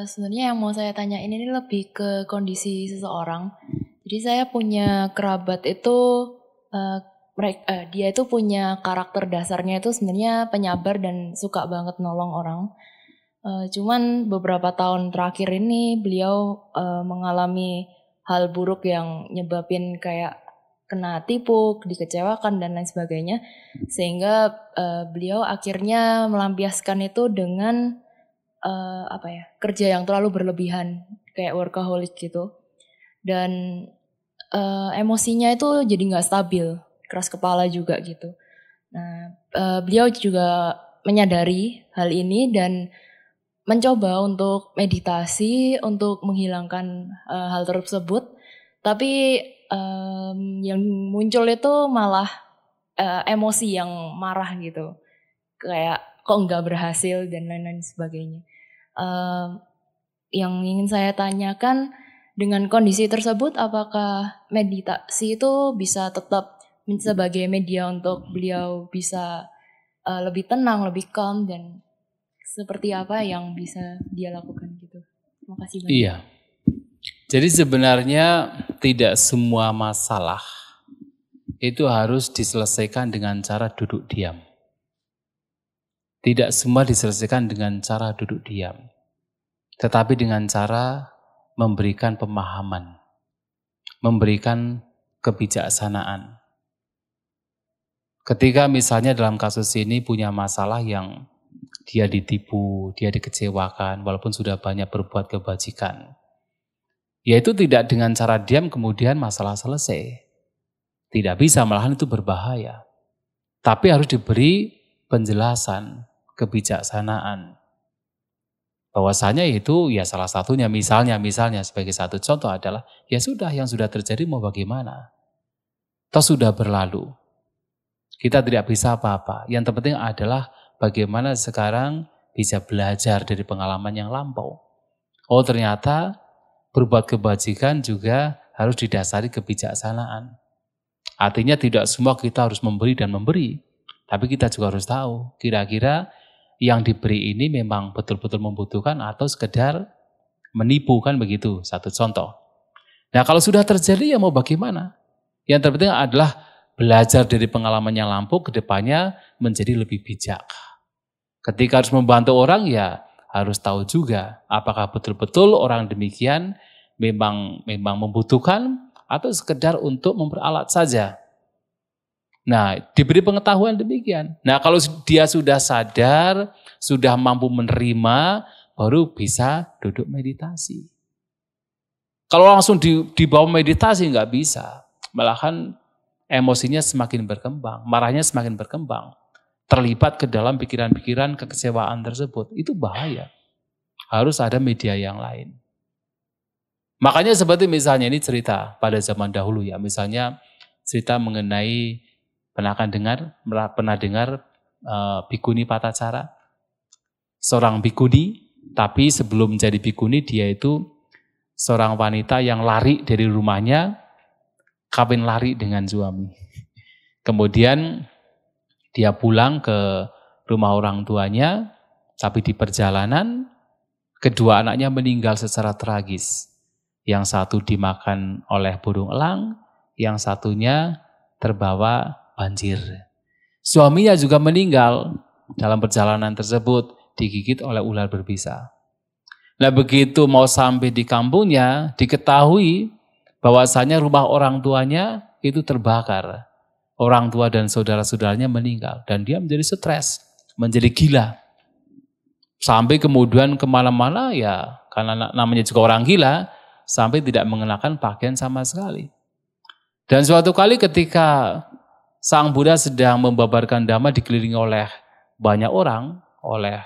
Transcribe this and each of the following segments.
Sebenarnya yang mau saya tanyain ini lebih ke kondisi seseorang. Jadi saya punya kerabat itu, dia itu punya karakter dasarnya itu sebenarnya penyabar dan suka banget nolong orang. Cuman beberapa tahun terakhir ini beliau, mengalami hal buruk yang nyebabin kayak kena tipu, dikecewakan dan lain sebagainya. Sehingga, beliau akhirnya melampiaskan itu dengan apa ya, kerja yang terlalu berlebihan, kayak workaholic gitu. Dan, emosinya itu jadi nggak stabil, keras kepala juga gitu. Nah, beliau juga menyadari hal ini dan mencoba untuk meditasi, untuk menghilangkan, hal tersebut. Tapi, yang muncul itu malah, emosi yang marah gitu. Kayak, kok nggak berhasil dan lain-lain sebagainya. Mmm, yang ingin saya tanyakan, dengan kondisi tersebut apakah meditasi itu bisa tetap sebagai media untuk beliau bisa, lebih tenang, lebih calm dan seperti apa yang bisa dia lakukan gitu? Terima kasih banyak. Iya, jadi sebenarnya tidak semua masalah itu harus diselesaikan dengan cara duduk diam. Tidak semua diselesaikan dengan cara duduk diam, tetapi dengan cara memberikan pemahaman, memberikan kebijaksanaan. Ketika misalnya dalam kasus ini punya masalah yang dia ditipu, dia dikecewakan, walaupun sudah banyak berbuat kebajikan, yaitu tidak dengan cara diam kemudian masalah selesai. Tidak bisa, malahan itu berbahaya. Tapi harus diberi penjelasan, kebijaksanaan. Bahwasanya itu ya salah satunya misalnya sebagai satu contoh adalah ya sudah yang sudah terjadi mau bagaimana. Toh sudah berlalu. Kita tidak bisa apa-apa. Yang terpenting adalah bagaimana sekarang bisa belajar dari pengalaman yang lampau. Oh ternyata berbuat kebajikan juga harus didasari kebijaksanaan. Artinya tidak semua kita harus memberi dan memberi. Tapi kita juga harus tahu kira-kira yang diberi ini memang betul-betul membutuhkan atau sekedar menipu, kan begitu, satu contoh. Nah kalau sudah terjadi ya mau bagaimana? Yang terpenting adalah belajar dari pengalaman yang lampau ke depannya menjadi lebih bijak. Ketika harus membantu orang ya harus tahu juga apakah betul-betul orang demikian memang membutuhkan atau sekedar untuk memperalat saja. Nah, diberi pengetahuan demikian. Nah, kalau dia sudah sadar, sudah mampu menerima, baru bisa duduk meditasi. Kalau langsung dibawa meditasi nggak bisa. Malahan emosinya semakin berkembang, marahnya semakin berkembang. Terlibat ke dalam pikiran-pikiran kekecewaan tersebut. Itu bahaya. Harus ada media yang lain. Makanya seperti misalnya ini cerita pada zaman dahulu ya. Misalnya cerita mengenai pernah dengar Bikuni Patacara, seorang bikuni, tapi sebelum menjadi bikuni dia itu seorang wanita yang lari dari rumahnya, kawin lari dengan suami. Kemudian dia pulang ke rumah orang tuanya, tapi di perjalanan kedua anaknya meninggal secara tragis. Yang satu dimakan oleh burung elang, yang satunya terbawa banjir. Suaminya juga meninggal dalam perjalanan tersebut, digigit oleh ular berbisa. Nah begitu mau sampai di kampungnya, diketahui bahwasanya rumah orang tuanya itu terbakar. Orang tua dan saudara-saudaranya meninggal. Dan dia menjadi stres, menjadi gila. Sampai kemudian kemana-mana ya, karena namanya juga orang gila, sampai tidak mengenakan pakaian sama sekali. Dan suatu kali ketika Sang Buddha sedang membabarkan dhamma dikelilingi oleh banyak orang, oleh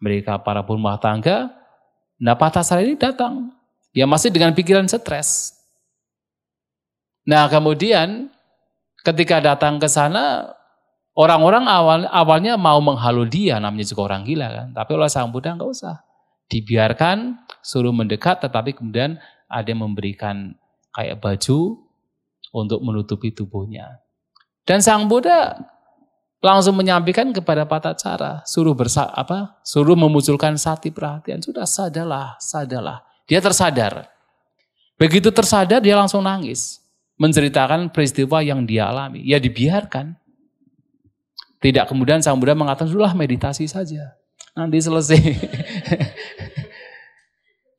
mereka para rumah tangga. Nah Patasara ini datang, ya masih dengan pikiran stres. Nah kemudian ketika datang ke sana, orang-orang awalnya mau menghalu dia, namanya juga orang gila kan. Tapi oleh Sang Buddha nggak usah, dibiarkan, suruh mendekat, tetapi kemudian ada yang memberikan kayak baju untuk menutupi tubuhnya. Dan Sang Buddha langsung menyampaikan kepada Patacara, suruh memunculkan sati perhatian. Sudah sadarlah. Dia tersadar. Begitu tersadar dia langsung nangis, menceritakan peristiwa yang dia alami. Ya dibiarkan. Tidak kemudian Sang Buddha mengatakan, sudahlah meditasi saja, nanti selesai.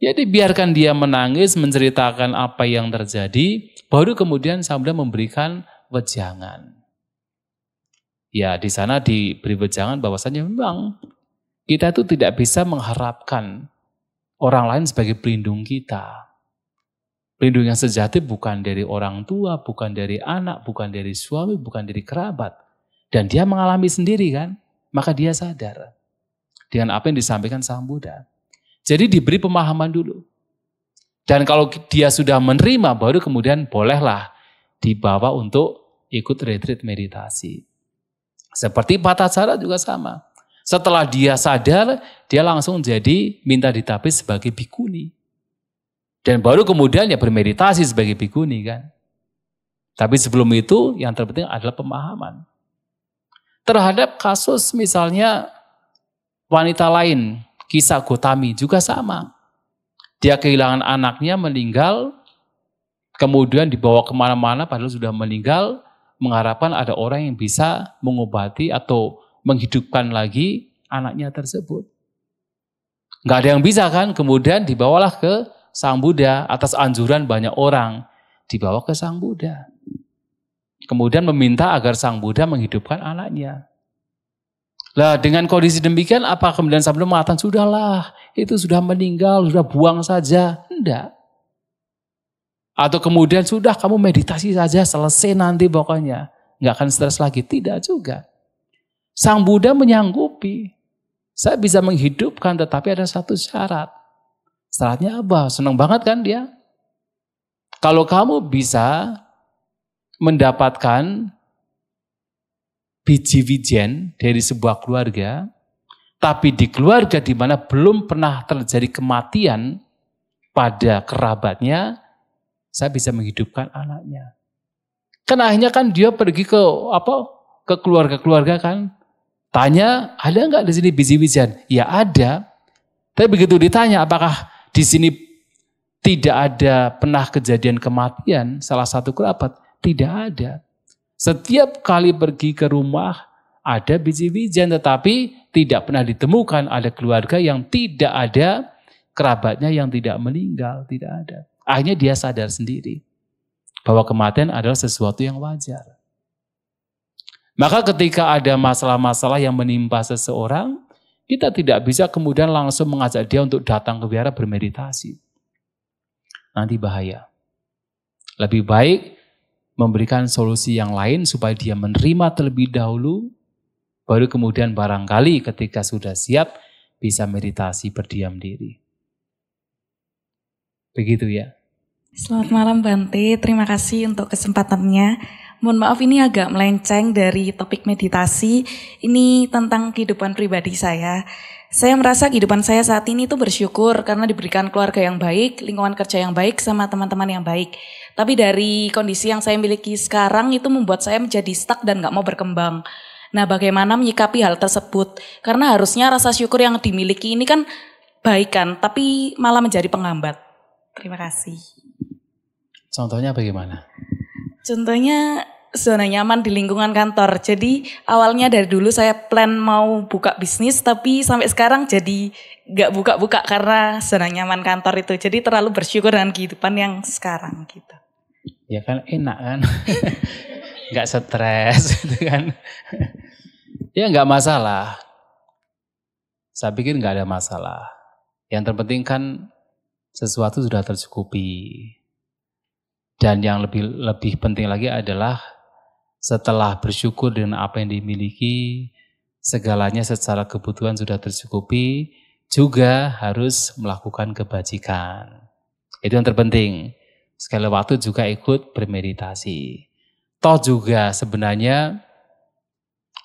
Ya dibiarkan dia menangis, menceritakan apa yang terjadi, baru kemudian Sang Buddha memberikan wejangan. Ya di sana diberi wejangan bahwasanya memang kita itu tidak bisa mengharapkan orang lain sebagai pelindung kita. Pelindung yang sejati bukan dari orang tua, bukan dari anak, bukan dari suami, bukan dari kerabat. Dan dia mengalami sendiri kan, maka dia sadar dengan apa yang disampaikan Sang Buddha. Jadi diberi pemahaman dulu. Dan kalau dia sudah menerima, baru kemudian bolehlah dibawa untuk ikut retreat meditasi. Seperti Patacara juga sama. Setelah dia sadar, dia langsung jadi minta ditapis sebagai bikuni. Dan baru kemudian ya bermeditasi sebagai bikuni kan. Tapi sebelum itu yang terpenting adalah pemahaman. Terhadap kasus misalnya wanita lain, kisah Gotami juga sama. Dia kehilangan anaknya, meninggal, kemudian dibawa kemana-mana padahal sudah meninggal, mengharapkan ada orang yang bisa mengobati atau menghidupkan lagi anaknya tersebut. Nggak ada yang bisa kan, kemudian dibawalah ke Sang Buddha atas anjuran banyak orang, dibawa ke Sang Buddha. Kemudian meminta agar Sang Buddha menghidupkan anaknya. Lah dengan kondisi demikian, apa kemudian Sang Buddha mengatakan, sudahlah, itu sudah meninggal, sudah buang saja. Enggak. Atau kemudian sudah kamu meditasi saja, selesai nanti pokoknya. Nggak akan stres lagi. Tidak juga. Sang Buddha menyanggupi. Saya bisa menghidupkan tetapi ada satu syarat. Syaratnya apa? Senang banget kan dia? Kalau kamu bisa mendapatkan biji wijen dari sebuah keluarga, tapi di keluarga di mana belum pernah terjadi kematian pada kerabatnya, saya bisa menghidupkan anaknya. Kan akhirnya kan dia pergi ke keluarga-keluarga kan, tanya ada nggak di sini biji wijen? Ya ada. Tapi begitu ditanya apakah di sini tidak ada pernah kejadian kematian salah satu kerabat, tidak ada. Setiap kali pergi ke rumah ada biji wijen, tetapi tidak pernah ditemukan ada keluarga yang tidak ada kerabatnya yang tidak meninggal, tidak ada. Akhirnya dia sadar sendiri bahwa kematian adalah sesuatu yang wajar. Maka ketika ada masalah-masalah yang menimpa seseorang, kita tidak bisa kemudian langsung mengajak dia untuk datang ke wihara bermeditasi. Nanti bahaya. Lebih baik memberikan solusi yang lain supaya dia menerima terlebih dahulu, baru kemudian barangkali ketika sudah siap bisa meditasi berdiam diri. Begitu ya. Selamat malam Bante, terima kasih untuk kesempatannya. Mohon maaf ini agak melenceng dari topik meditasi. Ini tentang kehidupan pribadi saya. Saya merasa kehidupan saya saat ini tuh bersyukur karena diberikan keluarga yang baik, lingkungan kerja yang baik, sama teman-teman yang baik. Tapi dari kondisi yang saya miliki sekarang itu membuat saya menjadi stuck dan gak mau berkembang. Nah, bagaimana menyikapi hal tersebut? Karena harusnya rasa syukur yang dimiliki ini kan baik kan, tapi malah menjadi penghambat. Terima kasih. Contohnya bagaimana? Contohnya zona nyaman di lingkungan kantor. Jadi awalnya dari dulu saya plan mau buka bisnis, tapi sampai sekarang jadi gak buka-buka karena zona nyaman kantor itu. Jadi terlalu bersyukur dengan kehidupan yang sekarang gitu. Ya kan enak kan, gak stres gitu kan. Ya gak masalah. Saya pikir gak ada masalah. Yang terpenting kan sesuatu sudah tercukupi. Dan yang lebih penting lagi adalah setelah bersyukur dengan apa yang dimiliki, segalanya secara kebutuhan sudah tercukupi, juga harus melakukan kebajikan. Itu yang terpenting. Sekali waktu juga ikut bermeditasi. Toh juga sebenarnya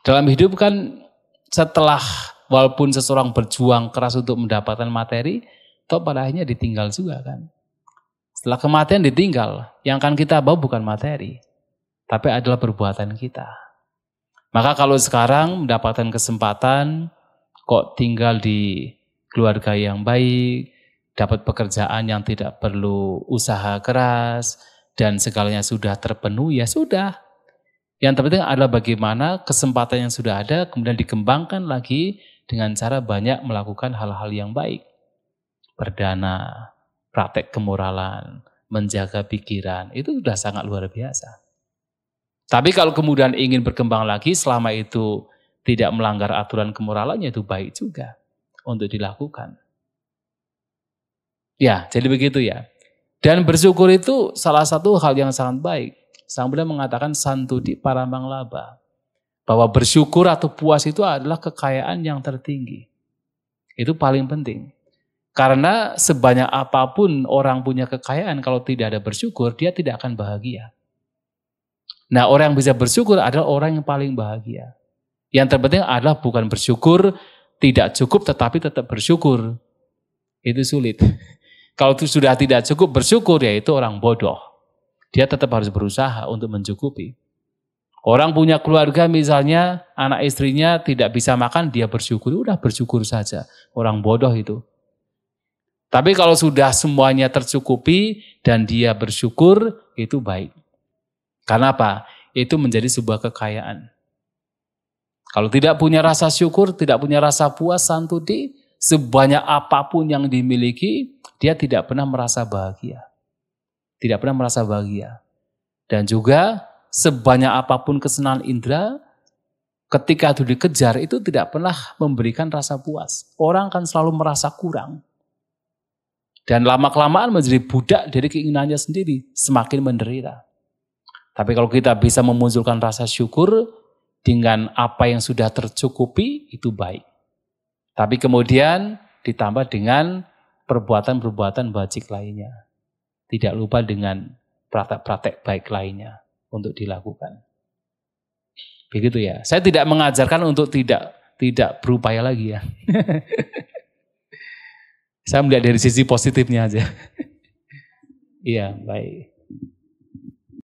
dalam hidup kan setelah walaupun seseorang berjuang keras untuk mendapatkan materi, toh pada akhirnya ditinggal juga kan. Setelah kematian ditinggal, yang akan kita bawa bukan materi, tapi adalah perbuatan kita. Maka kalau sekarang mendapatkan kesempatan, kok tinggal di keluarga yang baik, dapat pekerjaan yang tidak perlu usaha keras, dan segalanya sudah terpenuhi, ya sudah. Yang terpenting adalah bagaimana kesempatan yang sudah ada, kemudian dikembangkan lagi dengan cara banyak melakukan hal-hal yang baik. Berdana, praktek kemoralan, menjaga pikiran, itu sudah sangat luar biasa. Tapi kalau kemudian ingin berkembang lagi, selama itu tidak melanggar aturan kemoralannya, itu baik juga untuk dilakukan. Ya, jadi begitu ya. Dan bersyukur itu salah satu hal yang sangat baik. Sang Buddha mengatakan santudi paramang laba. Bahwa bersyukur atau puas itu adalah kekayaan yang tertinggi. Itu paling penting. Karena sebanyak apapun orang punya kekayaan, kalau tidak ada bersyukur, dia tidak akan bahagia. Nah, orang yang bisa bersyukur adalah orang yang paling bahagia. Yang terpenting adalah bukan bersyukur, tidak cukup tetapi tetap bersyukur. Itu sulit. Kalau itu sudah tidak cukup bersyukur, ya itu orang bodoh. Dia tetap harus berusaha untuk mencukupi. Orang punya keluarga misalnya, anak istrinya tidak bisa makan, dia bersyukur. Udah bersyukur saja. Orang bodoh itu. Tapi kalau sudah semuanya tercukupi dan dia bersyukur, itu baik. Karena apa? Itu menjadi sebuah kekayaan. Kalau tidak punya rasa syukur, tidak punya rasa puas, santudi, sebanyak apapun yang dimiliki, dia tidak pernah merasa bahagia. Tidak pernah merasa bahagia. Dan juga sebanyak apapun kesenangan indera, ketika itu dikejar, itu tidak pernah memberikan rasa puas. Orang kan selalu merasa kurang. Dan lama-kelamaan menjadi budak dari keinginannya sendiri, semakin menderita. Tapi kalau kita bisa memunculkan rasa syukur dengan apa yang sudah tercukupi, itu baik. Tapi kemudian ditambah dengan perbuatan-perbuatan bajik lainnya. Tidak lupa dengan praktek-praktek baik lainnya untuk dilakukan. Begitu ya. Saya tidak mengajarkan untuk tidak berupaya lagi ya. Saya melihat dari sisi positifnya aja. Iya, baik.